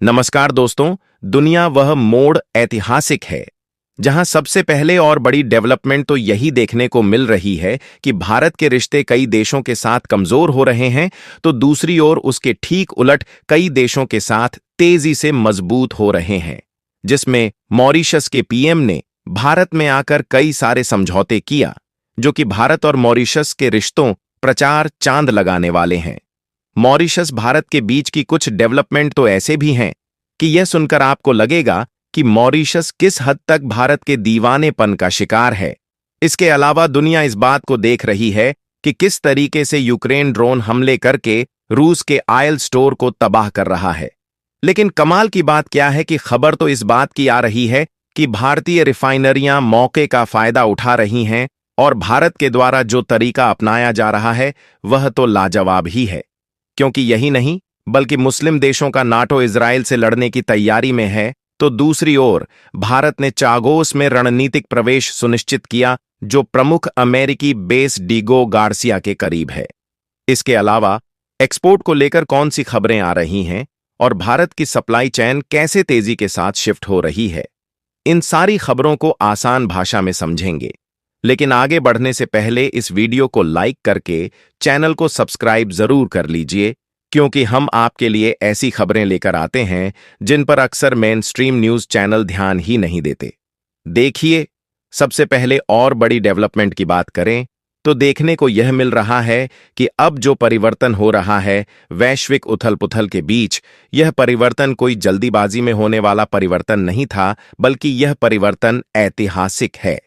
नमस्कार दोस्तों। दुनिया वह मोड़ ऐतिहासिक है जहां सबसे पहले और बड़ी डेवलपमेंट तो यही देखने को मिल रही है कि भारत के रिश्ते कई देशों के साथ कमजोर हो रहे हैं, तो दूसरी ओर उसके ठीक उलट कई देशों के साथ तेजी से मजबूत हो रहे हैं, जिसमें मॉरिशस के पीएम ने भारत में आकर कई सारे समझौते किया जो कि भारत और मॉरिशस के रिश्तों प्रचार चांद लगाने वाले हैं। मॉरिशस भारत के बीच की कुछ डेवलपमेंट तो ऐसे भी हैं कि यह सुनकर आपको लगेगा कि मॉरिशस किस हद तक भारत के दीवानेपन का शिकार है। इसके अलावा दुनिया इस बात को देख रही है कि किस तरीके से यूक्रेन ड्रोन हमले करके रूस के ऑयल स्टोर को तबाह कर रहा है। लेकिन कमाल की बात क्या है कि खबर तो इस बात की आ रही है कि भारतीय रिफाइनरियां मौके का फायदा उठा रही हैं और भारत के द्वारा जो तरीका अपनाया जा रहा है वह तो लाजवाब ही है, क्योंकि यही नहीं बल्कि मुस्लिम देशों का नाटो इजराइल से लड़ने की तैयारी में है, तो दूसरी ओर भारत ने चागोस में रणनीतिक प्रवेश सुनिश्चित किया जो प्रमुख अमेरिकी बेस डीगो गार्सिया के करीब है। इसके अलावा एक्सपोर्ट को लेकर कौन सी खबरें आ रही हैं और भारत की सप्लाई चेन कैसे तेजी के साथ शिफ्ट हो रही है, इन सारी खबरों को आसान भाषा में समझेंगे। लेकिन आगे बढ़ने से पहले इस वीडियो को लाइक करके चैनल को सब्सक्राइब जरूर कर लीजिए, क्योंकि हम आपके लिए ऐसी खबरें लेकर आते हैं जिन पर अक्सर मेन स्ट्रीम न्यूज चैनल ध्यान ही नहीं देते। देखिए, सबसे पहले और बड़ी डेवलपमेंट की बात करें तो देखने को यह मिल रहा है कि अब जो परिवर्तन हो रहा है वैश्विक उथल पुथल के बीच, यह परिवर्तन कोई जल्दीबाजी में होने वाला परिवर्तन नहीं था, बल्कि यह परिवर्तन ऐतिहासिक है।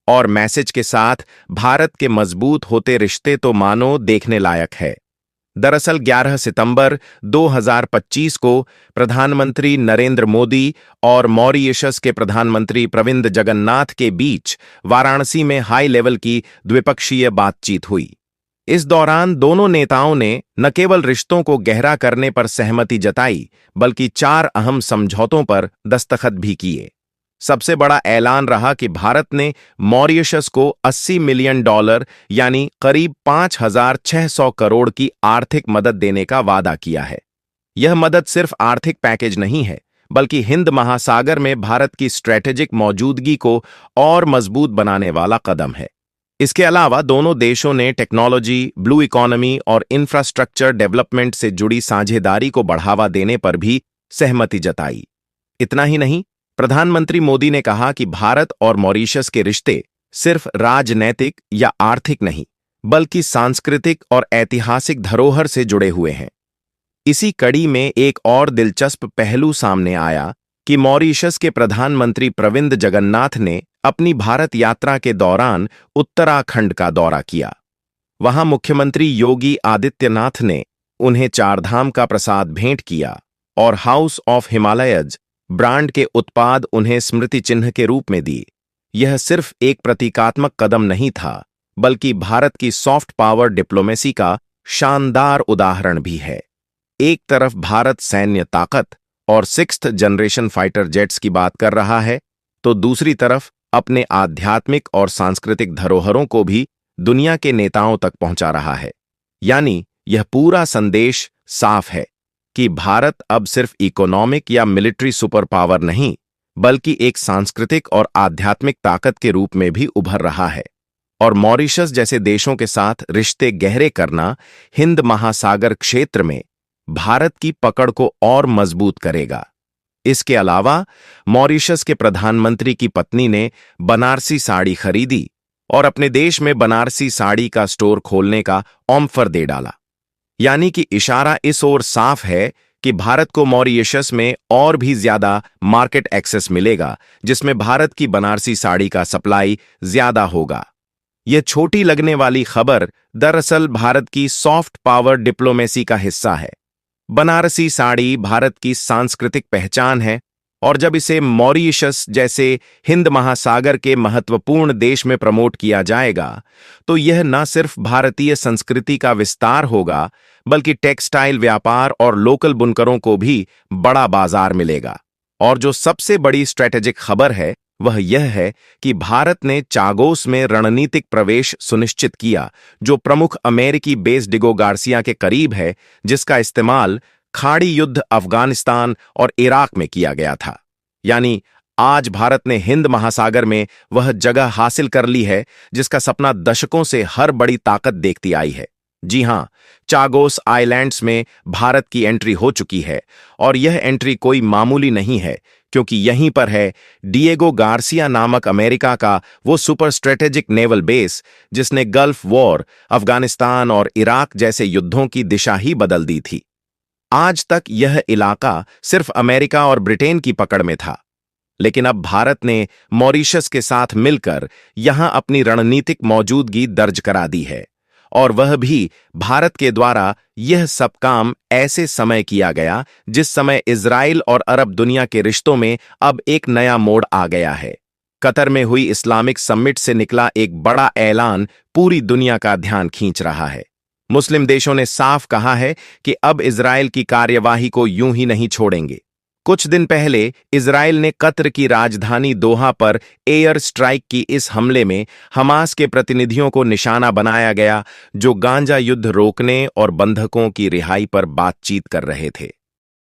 और मैसेज के साथ भारत के मजबूत होते रिश्ते तो मानो देखने लायक है। दरअसल 11 सितंबर 2025 को प्रधानमंत्री नरेंद्र मोदी और मॉरिशस के प्रधानमंत्री प्रविंद जगन्नाथ के बीच वाराणसी में हाई लेवल की द्विपक्षीय बातचीत हुई। इस दौरान दोनों नेताओं ने न केवल रिश्तों को गहरा करने पर सहमति जताई, बल्कि 4 अहम समझौतों पर दस्तखत भी किए। सबसे बड़ा ऐलान रहा कि भारत ने मॉरिशस को $80 मिलियन यानी करीब 5,600 करोड़ की आर्थिक मदद देने का वादा किया है। यह मदद सिर्फ आर्थिक पैकेज नहीं है, बल्कि हिंद महासागर में भारत की स्ट्रैटेजिक मौजूदगी को और मजबूत बनाने वाला कदम है। इसके अलावा दोनों देशों ने टेक्नोलॉजी, ब्लू इकोनॉमी और इंफ्रास्ट्रक्चर डेवलपमेंट से जुड़ी साझेदारी को बढ़ावा देने पर भी सहमति जताई। इतना ही नहीं, प्रधानमंत्री मोदी ने कहा कि भारत और मॉरिशस के रिश्ते सिर्फ राजनैतिक या आर्थिक नहीं, बल्कि सांस्कृतिक और ऐतिहासिक धरोहर से जुड़े हुए हैं। इसी कड़ी में एक और दिलचस्प पहलू सामने आया कि मॉरिशस के प्रधानमंत्री प्रविंद जगन्नाथ ने अपनी भारत यात्रा के दौरान उत्तराखंड का दौरा किया। वहां मुख्यमंत्री योगी आदित्यनाथ ने उन्हें चारधाम का प्रसाद भेंट किया और हाउस ऑफ हिमालयज ब्रांड के उत्पाद उन्हें स्मृति चिन्ह के रूप में दी। यह सिर्फ एक प्रतीकात्मक कदम नहीं था, बल्कि भारत की सॉफ्ट पावर डिप्लोमेसी का शानदार उदाहरण भी है। एक तरफ भारत सैन्य ताकत और 6th जनरेशन फाइटर जेट्स की बात कर रहा है, तो दूसरी तरफ अपने आध्यात्मिक और सांस्कृतिक धरोहरों को भी दुनिया के नेताओं तक पहुंचा रहा है। यानी यह पूरा संदेश साफ है कि भारत अब सिर्फ इकोनॉमिक या मिलिट्री सुपर पावर नहीं, बल्कि एक सांस्कृतिक और आध्यात्मिक ताकत के रूप में भी उभर रहा है। और मॉरिशस जैसे देशों के साथ रिश्ते गहरे करना हिंद महासागर क्षेत्र में भारत की पकड़ को और मजबूत करेगा। इसके अलावा मॉरिशस के प्रधानमंत्री की पत्नी ने बनारसी साड़ी खरीदी और अपने देश में बनारसी साड़ी का स्टोर खोलने का ऑफर दे डाला। यानी कि इशारा इस ओर साफ है कि भारत को मॉरिशस में और भी ज्यादा मार्केट एक्सेस मिलेगा, जिसमें भारत की बनारसी साड़ी का सप्लाई ज्यादा होगा। यह छोटी लगने वाली खबर दरअसल भारत की सॉफ्ट पावर डिप्लोमेसी का हिस्सा है। बनारसी साड़ी भारत की सांस्कृतिक पहचान है, और जब इसे मॉरिशस जैसे हिंद महासागर के महत्वपूर्ण देश में प्रमोट किया जाएगा, तो यह न सिर्फ भारतीय संस्कृति का विस्तार होगा, बल्कि टेक्सटाइल व्यापार और लोकल बुनकरों को भी बड़ा बाजार मिलेगा। और जो सबसे बड़ी स्ट्रैटेजिक खबर है वह यह है कि भारत ने चागोस में रणनीतिक प्रवेश सुनिश्चित किया, जो प्रमुख अमेरिकी बेस डिगो गार्सिया के करीब है, जिसका इस्तेमाल खाड़ी युद्ध अफगानिस्तान और इराक में किया गया था। यानी आज भारत ने हिंद महासागर में वह जगह हासिल कर ली है जिसका सपना दशकों से हर बड़ी ताकत देखती आई है। जी हां, चागोस आइलैंड्स में भारत की एंट्री हो चुकी है और यह एंट्री कोई मामूली नहीं है, क्योंकि यहीं पर है डिएगो गार्सिया नामक अमेरिका का वो सुपर स्ट्रेटेजिक नेवल बेस जिसने गल्फ वॉर, अफगानिस्तान और इराक जैसे युद्धों की दिशा ही बदल दी थी। आज तक यह इलाका सिर्फ अमेरिका और ब्रिटेन की पकड़ में था, लेकिन अब भारत ने मॉरिशस के साथ मिलकर यहां अपनी रणनीतिक मौजूदगी दर्ज करा दी है, और वह भी भारत के द्वारा। यह सब काम ऐसे समय किया गया जिस समय इजराइल और अरब दुनिया के रिश्तों में अब एक नया मोड़ आ गया है। कतर में हुई इस्लामिक समिट से निकला एक बड़ा ऐलान पूरी दुनिया का ध्यान खींच रहा है। मुस्लिम देशों ने साफ कहा है कि अब इजराइल की कार्यवाही को यूं ही नहीं छोड़ेंगे। कुछ दिन पहले इजराइल ने कतर की राजधानी दोहा पर एयर स्ट्राइक की इस हमले में हमास के प्रतिनिधियों को निशाना बनाया गया, जो गांजा युद्ध रोकने और बंधकों की रिहाई पर बातचीत कर रहे थे।